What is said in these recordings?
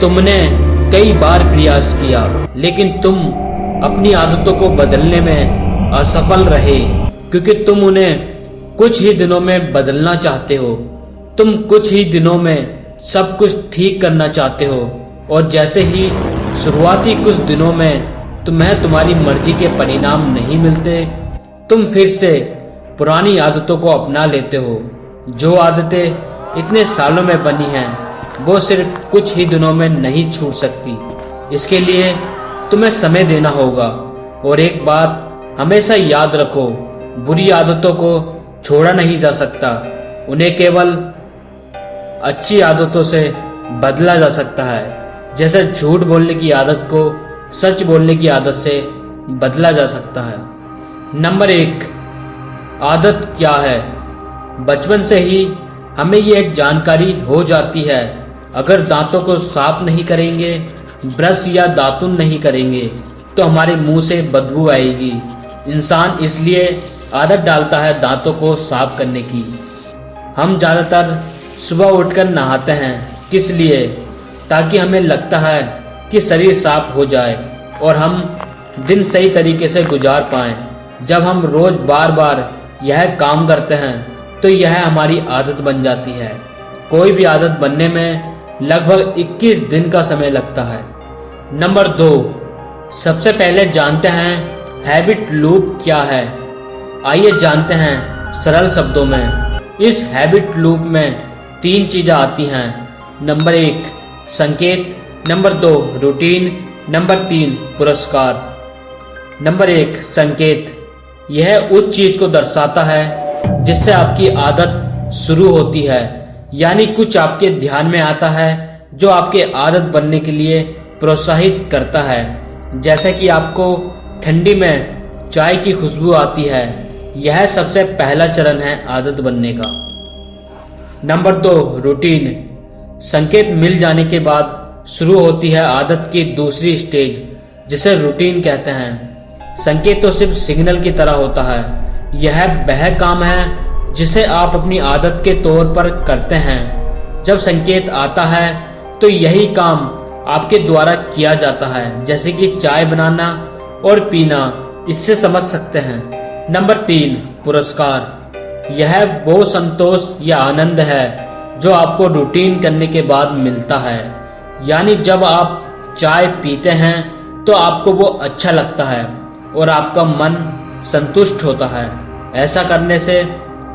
तुमने कई बार प्रयास किया, लेकिन तुम अपनी आदतों को बदलने में असफल रहे, क्योंकि तुम उन्हें कुछ ही दिनों में बदलना चाहते हो। तुम कुछ ही दिनों में सब कुछ ठीक करना चाहते हो, और जैसे ही शुरुआती कुछ दिनों में तुम्हें तुम्हारी मर्जी के परिणाम नहीं मिलते, तुम फिर से पुरानी आदतों को अपना लेते हो। जो आदतें इतने सालों में बनी हैं, वो सिर्फ कुछ ही दिनों में नहीं छूट सकती। इसके लिए तुम्हें समय देना होगा। और एक बात हमेशा याद रखो, बुरी आदतों को छोड़ा नहीं जा सकता, उन्हें केवल अच्छी आदतों से बदला जा सकता है। जैसे झूठ बोलने की आदत को सच बोलने की आदत से बदला जा सकता है। नंबर 1, आदत क्या है? बचपन से ही हमें ये एक जानकारी हो जाती है, अगर दांतों को साफ नहीं करेंगे, ब्रश या दातुन नहीं करेंगे, तो हमारे मुंह से बदबू आएगी। इंसान इसलिए आदत डालता है दांतों को साफ करने की। हम ज़्यादातर सुबह उठकर नहाते हैं, किस लिए? ताकि हमें लगता है कि शरीर साफ हो जाए और हम दिन सही तरीके से गुजार पाएं। जब हम रोज बार बार यह काम करते हैं तो यह हमारी आदत बन जाती है। कोई भी आदत बनने में लगभग 21 दिन का समय लगता है। नंबर 2, सबसे पहले जानते हैं हैबिट लूप क्या है। आइए जानते हैं सरल शब्दों में। इस हैबिट लूप में 3 चीज़ें आती हैं। नंबर 1, संकेत। Number 2, routine. नंबर 3, पुरस्कार। नंबर 1, संकेत। यह उस चीज को दर्शाता है जिससे आपकी आदत शुरू होती है, यानी कुछ आपके ध्यान में आता है जो आपके आदत बनने के लिए प्रोत्साहित करता है। जैसे कि आपको ठंडी में चाय की खुशबू आती है, यह सबसे पहला चरण है आदत बनने का। Number 2, routine. संकेत मिल जाने के बाद शुरू होती है आदत की दूसरी स्टेज, जिसे रूटीन कहते हैं। संकेत तो सिर्फ सिग्नल की तरह होता है। यह वह काम है जिसे आप अपनी आदत के तौर पर करते हैं। जब संकेत आता है तो यही काम आपके द्वारा किया जाता है, जैसे कि चाय बनाना और पीना। इससे समझ सकते हैं। नंबर 3, पुरस्कार। यह वो संतोष या आनंद है जो आपको रूटीन करने के बाद मिलता है। यानी जब आप चाय पीते हैं तो आपको वो अच्छा लगता है और आपका मन संतुष्ट होता है। ऐसा करने से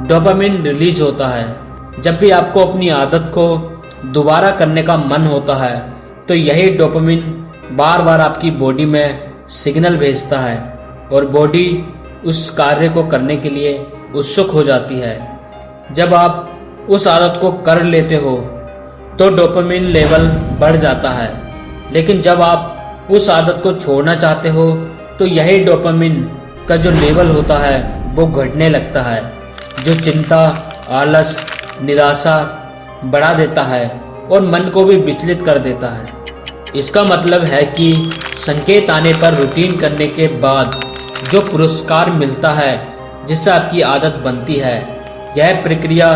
डोपामिन रिलीज होता है। जब भी आपको अपनी आदत को दोबारा करने का मन होता है तो यही डोपामिन बार बार आपकी बॉडी में सिग्नल भेजता है और बॉडी उस कार्य को करने के लिए उत्सुक हो जाती है। जब आप उस आदत को कर लेते हो तो डोपामिन लेवल बढ़ जाता है, लेकिन जब आप उस आदत को छोड़ना चाहते हो तो यही डोपामिन का जो लेवल होता है वो घटने लगता है, जो चिंता, आलस, निराशा बढ़ा देता है और मन को भी विचलित कर देता है। इसका मतलब है कि संकेत आने पर रूटीन करने के बाद जो पुरस्कार मिलता है जिससे आपकी आदत बनती है, यह प्रक्रिया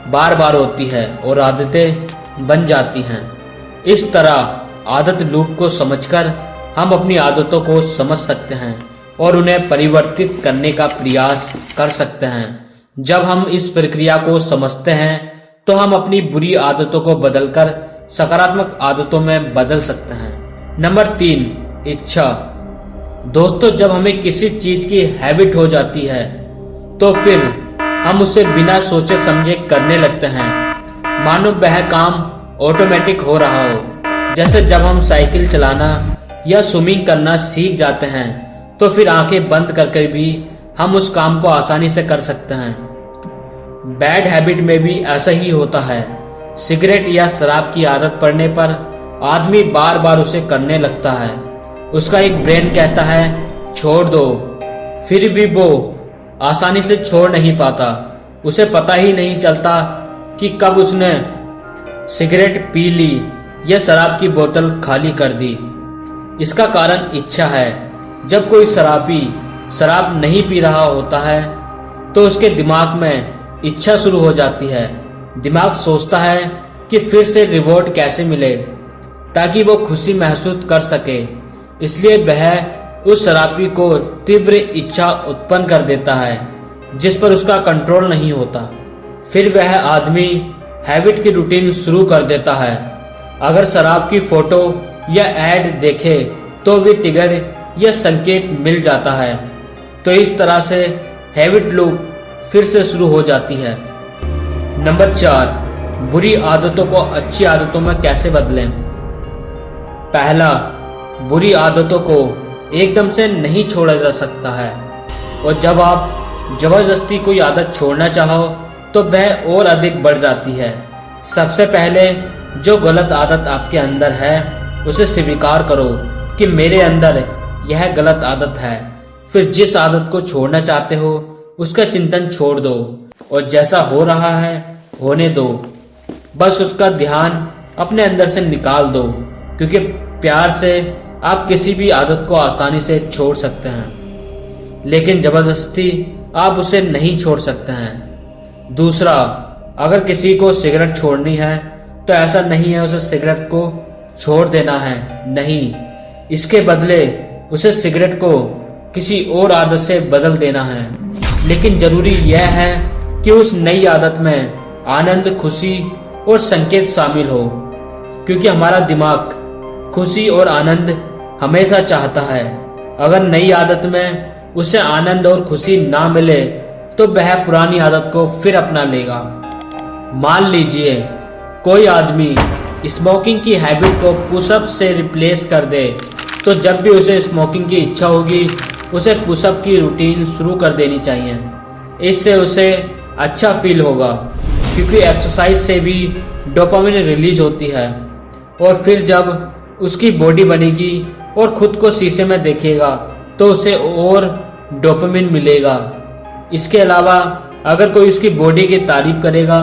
बार बार होती है और आदतें बन जाती हैं। इस तरह आदत लूप को समझकर हम अपनी आदतों को समझ सकते हैं और उन्हें परिवर्तित करने का प्रयास कर सकते हैं। जब हम इस प्रक्रिया को समझते हैं तो हम अपनी बुरी आदतों को बदलकर सकारात्मक आदतों में बदल सकते हैं। नंबर 3, इच्छा। दोस्तों, जब हमें किसी चीज की हैबिट हो जाती है तो फिर हम उसे बिना सोचे समझे करने लगते हैं, मानो वह काम ऑटोमेटिक हो रहा हो। जैसे जब हम साइकिल चलाना या स्विमिंग करना सीख जाते हैं तो फिर आंखें बंद करके भी हम उस काम को आसानी से कर सकते हैं। बैड हैबिट में भी ऐसा ही होता है। सिगरेट या शराब की आदत पड़ने पर आदमी बार बार उसे करने लगता है। उसका एक ब्रेन कहता है छोड़ दो, फिर भी वो आसानी से छोड़ नहीं पाता। उसे पता ही नहीं चलता कि कब उसने सिगरेट पी ली या शराब की बोतल खाली कर दी। इसका कारण इच्छा है। जब कोई शराबी शराब नहीं पी रहा होता है तो उसके दिमाग में इच्छा शुरू हो जाती है। दिमाग सोचता है कि फिर से रिवॉर्ड कैसे मिले। ताकि वो खुशी महसूस कर सके। इसलिए वह उस शराबी को तीव्र इच्छा उत्पन्न कर देता है जिस पर उसका कंट्रोल नहीं होता। फिर वह आदमी हैबिट की रूटीन शुरू कर देता है। अगर शराब की फोटो या एड देखे तो भी ट्रिगर या संकेत मिल जाता है। तो इस तरह से हैबिट लूप फिर से शुरू हो जाती है। नंबर 4, बुरी आदतों को अच्छी आदतों में कैसे बदलें। पहला, बुरी आदतों को एकदम से नहीं छोड़ा जा सकता है, और जब आप जबरदस्ती कोई आदत छोड़ना चाहो तो वह और अधिक बढ़ जाती है। सबसे पहले जो गलत आदत आपके अंदर है उसे स्वीकार करो कि मेरे अंदर यह गलत आदत है। फिर जिस आदत को छोड़ना चाहते हो उसका चिंतन छोड़ दो और जैसा हो रहा है होने दो। बस उसका ध्यान अपने अंदर से निकाल दो, क्योंकि प्यार से आप किसी भी आदत को आसानी से छोड़ सकते हैं, लेकिन जबरदस्ती आप उसे नहीं छोड़ सकते हैं। दूसरा, अगर किसी को सिगरेट छोड़नी है तो ऐसा नहीं है उसे सिगरेट को छोड़ देना है, नहीं, इसके बदले उसे सिगरेट को किसी और आदत से बदल देना है। लेकिन जरूरी यह है कि उस नई आदत में आनंद, खुशी और संकेत शामिल हो, क्योंकि हमारा दिमाग खुशी और आनंद हमेशा चाहता है। अगर नई आदत में उसे आनंद और खुशी ना मिले तो वह पुरानी आदत को फिर अपना लेगा। मान लीजिए कोई आदमी स्मोकिंग की हैबिट को पुशअप से रिप्लेस कर दे, तो जब भी उसे स्मोकिंग की इच्छा होगी उसे पुशअप की रूटीन शुरू कर देनी चाहिए। इससे उसे अच्छा फील होगा, क्योंकि एक्सरसाइज से भी डोपामिन रिलीज होती है, और फिर जब उसकी बॉडी बनेगी और खुद को शीशे में देखेगा तो उसे और डोपामिन मिलेगा। इसके अलावा अगर कोई उसकी बॉडी की तारीफ करेगा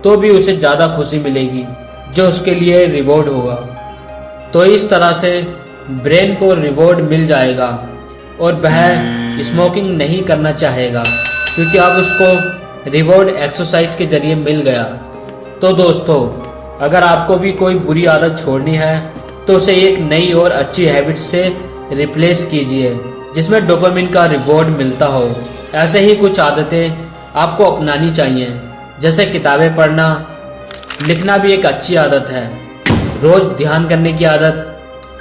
तो भी उसे ज़्यादा खुशी मिलेगी, जो उसके लिए रिवॉर्ड होगा। तो इस तरह से ब्रेन को रिवॉर्ड मिल जाएगा और वह स्मोकिंग नहीं करना चाहेगा, क्योंकि अब उसको रिवॉर्ड एक्सरसाइज के जरिए मिल गया। तो दोस्तों, अगर आपको भी कोई बुरी आदत छोड़नी है तो उसे एक नई और अच्छी हैबिट से रिप्लेस कीजिए जिसमें डोपामिन का रिवॉर्ड मिलता हो। ऐसे ही कुछ आदतें आपको अपनानी चाहिए, जैसे किताबें पढ़ना। लिखना भी एक अच्छी आदत है। रोज ध्यान करने की आदत,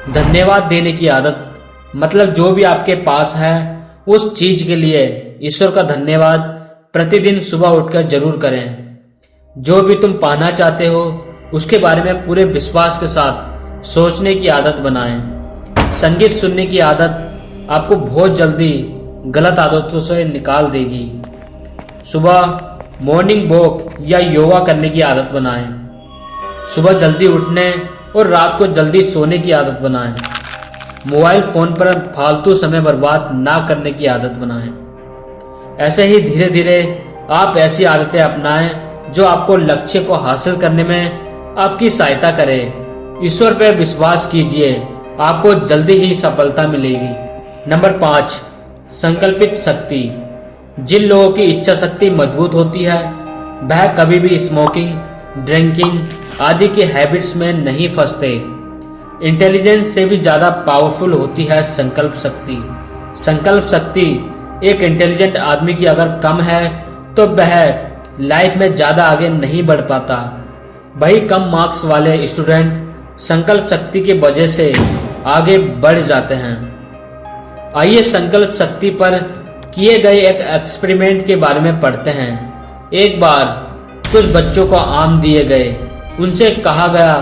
धन्यवाद देने की आदत, मतलब जो भी आपके पास है उस चीज के लिए ईश्वर का धन्यवाद प्रतिदिन सुबह उठकर जरूर करें। जो भी तुम पाना चाहते हो उसके बारे में पूरे विश्वास के साथ सोचने की आदत बनाएं। संगीत सुनने की आदत आपको बहुत जल्दी गलत आदतों से निकाल देगी। सुबह मॉर्निंग वॉक या योगा करने की आदत बनाएं। सुबह जल्दी उठने और रात को जल्दी सोने की आदत बनाएं। मोबाइल फोन पर फालतू समय बर्बाद ना करने की आदत बनाएं। ऐसे ही धीरे धीरे आप ऐसी आदतें अपनाएं जो आपको लक्ष्य को हासिल करने में आपकी सहायता करे। ईश्वर पर विश्वास कीजिए, आपको जल्दी ही सफलता मिलेगी। नंबर 5, संकल्पित शक्ति। जिन लोगों की इच्छा शक्ति मजबूत होती है वह कभी भी स्मोकिंग, ड्रिंकिंग आदि के हैबिट्स में नहीं फंसते। इंटेलिजेंस से भी ज़्यादा पावरफुल होती है संकल्प शक्ति। संकल्प शक्ति एक इंटेलिजेंट आदमी की अगर कम है तो वह लाइफ में ज़्यादा आगे नहीं बढ़ पाता। वही कम मार्क्स वाले स्टूडेंट संकल्प शक्ति की वजह से आगे बढ़ जाते हैं। आइए संकल्प शक्ति पर किए गए एक एक्सपेरिमेंट के बारे में पढ़ते हैं। एक बार कुछ बच्चों को आम दिए गए। उनसे कहा गया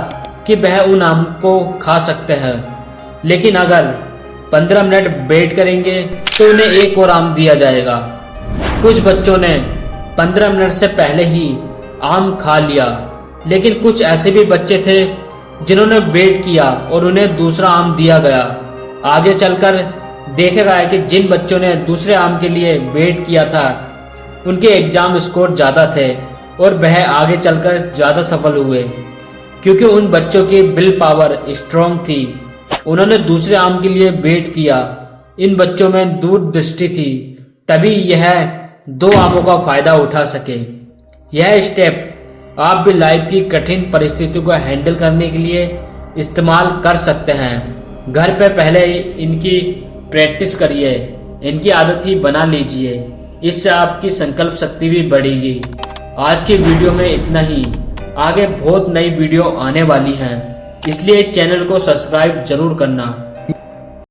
कि वह उन आम को खा सकते हैं, लेकिन अगर 15 मिनट वेट करेंगे तो उन्हें एक और आम दिया जाएगा। कुछ बच्चों ने 15 मिनट से पहले ही आम खा लिया, लेकिन कुछ ऐसे भी बच्चे थे जिन्होंने वेट किया और उन्हें दूसरा आम दिया गया। आगे चलकर देखा गया कि जिन बच्चों ने दूसरे आम के लिए वेट किया था उनके एग्जाम स्कोर ज़्यादा थे और वह आगे चलकर ज़्यादा सफल हुए, क्योंकि उन बच्चों की विल पावर स्ट्रॉन्ग थी। उन्होंने दूसरे आम के लिए वेट किया। इन बच्चों में दूरदृष्टि थी, तभी यह 2 आमों का फायदा उठा सके। यह स्टेप आप भी लाइफ की कठिन परिस्थितियों को हैंडल करने के लिए इस्तेमाल कर सकते हैं। घर पे पहले इनकी प्रैक्टिस करिए, इनकी आदत ही बना लीजिए, इससे आपकी संकल्प शक्ति भी बढ़ेगी। आज की वीडियो में इतना ही। आगे बहुत नई वीडियो आने वाली हैं, इसलिए चैनल को सब्सक्राइब जरूर करना।